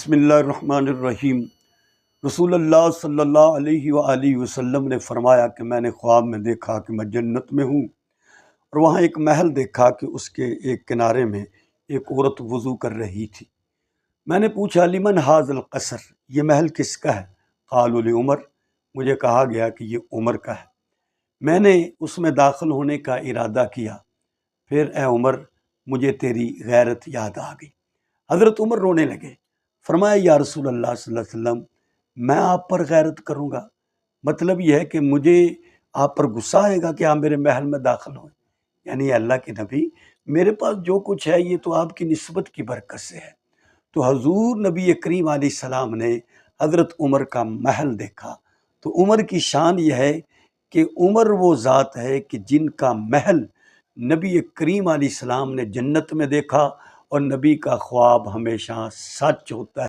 بسم اللہ الرحمن الرحیم۔ رسول اللہ صلی اللہ علیہ وآلہ وسلم نے فرمایا کہ میں نے خواب میں دیکھا کہ میں جنت میں ہوں، اور وہاں ایک محل دیکھا کہ اس کے ایک کنارے میں ایک عورت وضو کر رہی تھی۔ میں نے پوچھا لمن ھذا القصر، یہ محل کس کا ہے؟ قالوا لعمر، مجھے کہا گیا کہ یہ عمر کا ہے۔ میں نے اس میں داخل ہونے کا ارادہ کیا، پھر اے عمر مجھے تیری غیرت یاد آ گئی۔ حضرت عمر رونے لگے۔ فرمایا یا رسول اللہ صلی اللہ علیہ وسلم، میں آپ پر غیرت کروں گا؟ مطلب یہ ہے کہ مجھے آپ پر غصہ آئے گا کہ آپ میرے محل میں داخل ہوئے؟ یعنی اللہ کے نبی، میرے پاس جو کچھ ہے یہ تو آپ کی نسبت کی برکت سے ہے۔ تو حضور نبی کریم علیہ السلام نے حضرت عمر کا محل دیکھا، تو عمر کی شان یہ ہے کہ عمر وہ ذات ہے کہ جن کا محل نبی کریم علیہ السلام نے جنت میں دیکھا، اور نبی کا خواب ہمیشہ سچ ہوتا ہے۔